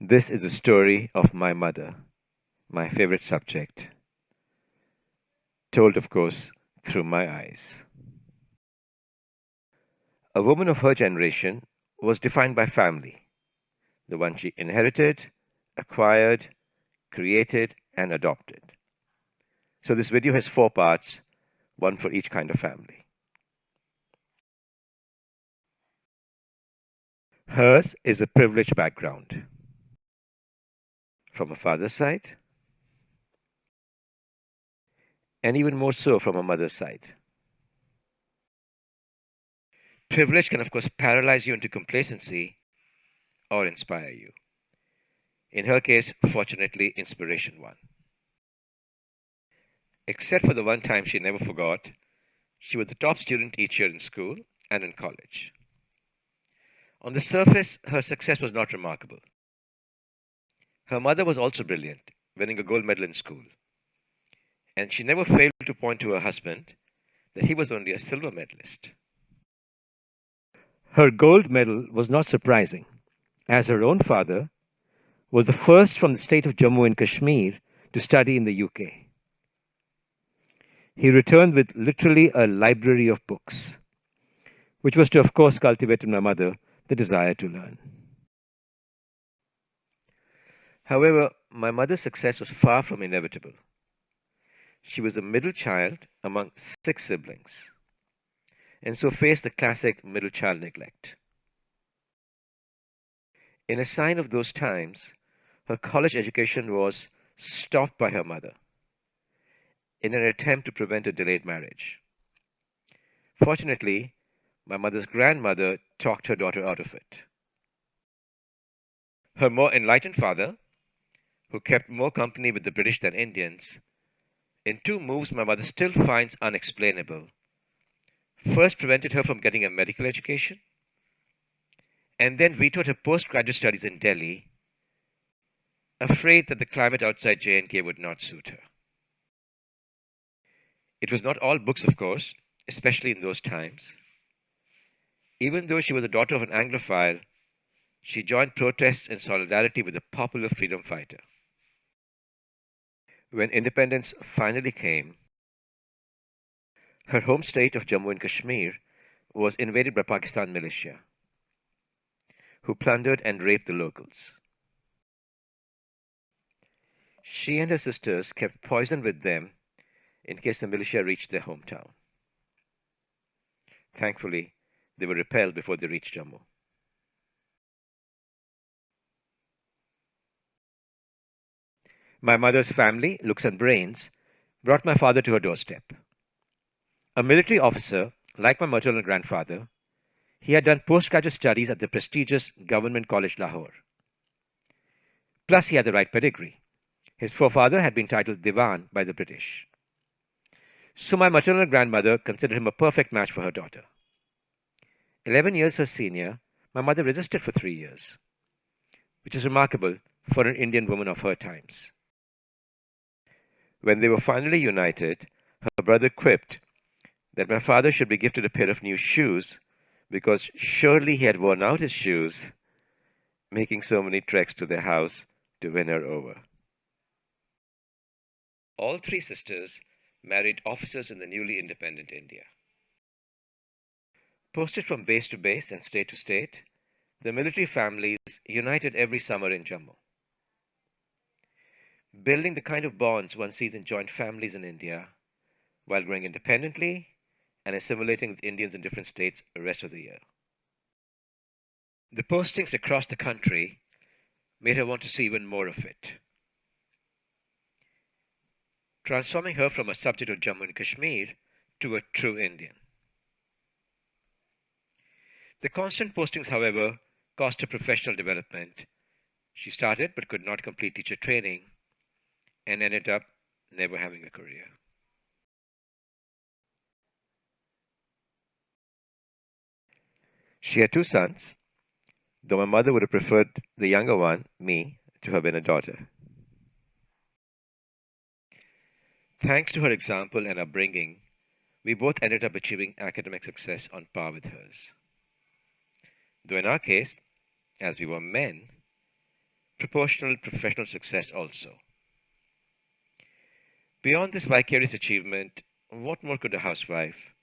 This is a story of my mother, my favorite subject, told, of course, through my eyes. A woman of her generation was defined by family, the one she inherited, acquired, created, and adopted. So this video has four parts, one for each kind of family. Hers is a privileged background. From her father's side, and even more so from her mother's side. Privilege can, of course, paralyze you into complacency or inspire you. In her case, fortunately, inspiration won. Except for the one time she never forgot, she was the top student each year in school and in college. On the surface, her success was not remarkable. Her mother was also brilliant, winning a gold medal in school, and she never failed to point to her husband that he was only a silver medalist. Her gold medal was not surprising, as her own father was the first from the state of Jammu and Kashmir to study in the UK. He returned with literally a library of books, which was to, of course, cultivate in my mother the desire to learn. However, my mother's success was far from inevitable. She was a middle child among six siblings, and so faced the classic middle child neglect. In a sign of those times, her college education was stopped by her mother in an attempt to prevent a delayed marriage. Fortunately, my mother's grandmother talked her daughter out of it. Her more enlightened father, who kept more company with the British than Indians, in two moves my mother still finds unexplainable, first prevented her from getting a medical education, and then vetoed her postgraduate studies in Delhi, afraid that the climate outside J&K would not suit her. It was not all books, of course, especially in those times. Even though she was the daughter of an Anglophile, she joined protests in solidarity with the popular freedom fighter. When independence finally came, her home state of Jammu and Kashmir was invaded by Pakistan militia, who plundered and raped the locals. She and her sisters kept poison with them in case the militia reached their hometown. Thankfully, they were repelled before they reached Jammu. My mother's family, looks and brains, brought my father to her doorstep. A military officer, like my maternal grandfather, he had done postgraduate studies at the prestigious Government College Lahore. Plus, he had the right pedigree. His forefather had been titled Dewan by the British. So my maternal grandmother considered him a perfect match for her daughter. 11 years her senior, my mother resisted for 3 years, which is remarkable for an Indian woman of her times. When they were finally united, her brother quipped that my father should be gifted a pair of new shoes because surely he had worn out his shoes making so many treks to their house to win her over. All three sisters married officers in the newly independent India. Posted from base to base and state to state, the military families united every summer in Jammu, building the kind of bonds one sees in joint families in India while growing independently and assimilating with Indians in different states the rest of the year. The postings across the country made her want to see even more of it, transforming her from a subject of Jammu and Kashmir to a true Indian. The constant postings, however, cost her professional development. She started but could not complete teacher training and ended up never having a career. She had two sons, though my mother would have preferred the younger one, me, to have been a daughter. Thanks to her example and upbringing, we both ended up achieving academic success on par with hers. Though in our case, as we were men, proportional professional success also. Beyond this vicarious achievement, what more could a housewife,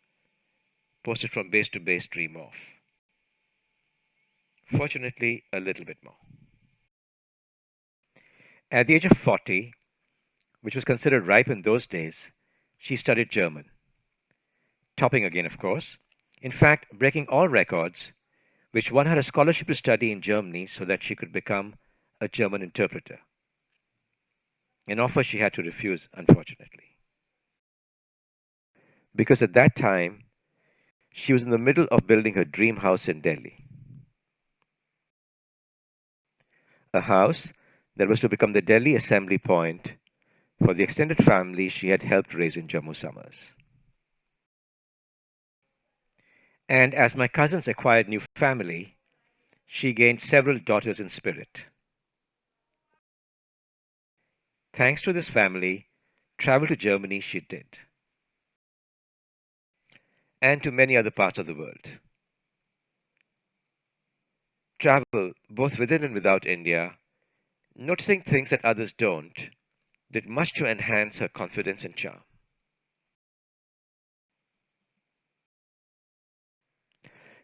posted from base to base, dream of? Fortunately, a little bit more. At the age of 40, which was considered ripe in those days, she studied German, topping again, of course. In fact, breaking all records, which won her a scholarship to study in Germany so that she could become a German interpreter, an offer she had to refuse, unfortunately. Because at that time, she was in the middle of building her dream house in Delhi, a house that was to become the Delhi assembly point for the extended family she had helped raise in Jammu summers. And as my cousins acquired new family, she gained several daughters in spirit. Thanks to this family, travel to Germany she did, and to many other parts of the world. Travel, both within and without India, noticing things that others don't, did much to enhance her confidence and charm.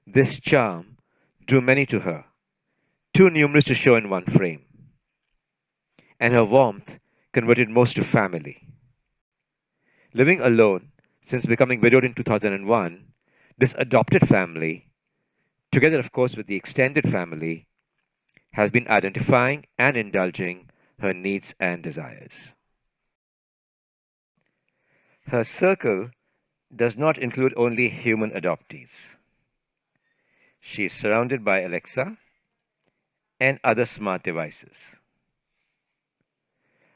This charm drew many to her, too numerous to show in one frame, and her warmth converted most to family. Living alone since becoming widowed in 2001, this adopted family, together of course with the extended family, has been identifying and indulging her needs and desires. Her circle does not include only human adoptees. She is surrounded by Alexa and other smart devices.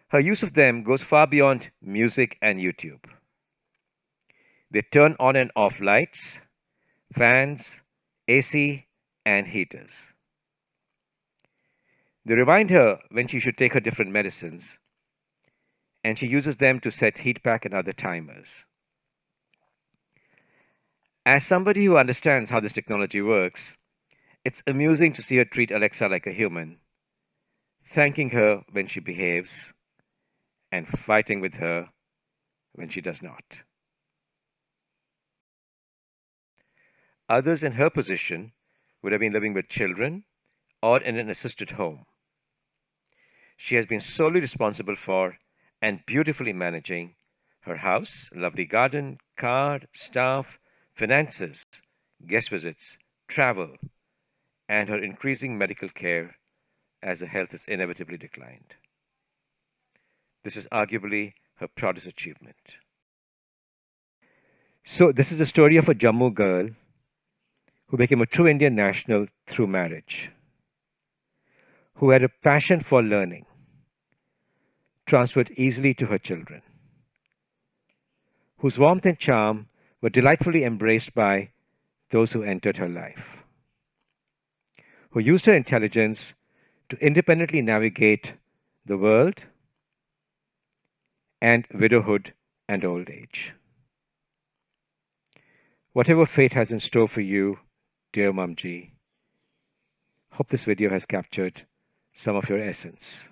Her use of them goes far beyond music and YouTube. They turn on and off lights, fans, AC, and heaters. They remind her when she should take her different medicines, and she uses them to set heat pack and other timers. As somebody who understands how this technology works, it's amusing to see her treat Alexa like a human, thanking her when she behaves and fighting with her when she does not. Others in her position would have been living with children or in an assisted home. She has been solely responsible for and beautifully managing her house, lovely garden, car, staff, finances, guest visits, travel, and her increasing medical care as her health has inevitably declined. This is arguably her proudest achievement. So, this is the story of a Jammu girl who became a true Indian national through marriage, who had a passion for learning, transferred easily to her children, whose warmth and charm were delightfully embraced by those who entered her life, who used her intelligence to independently navigate the world and widowhood and old age. Whatever fate has in store for you, dear Mumji, hope this video has captured some of your essence.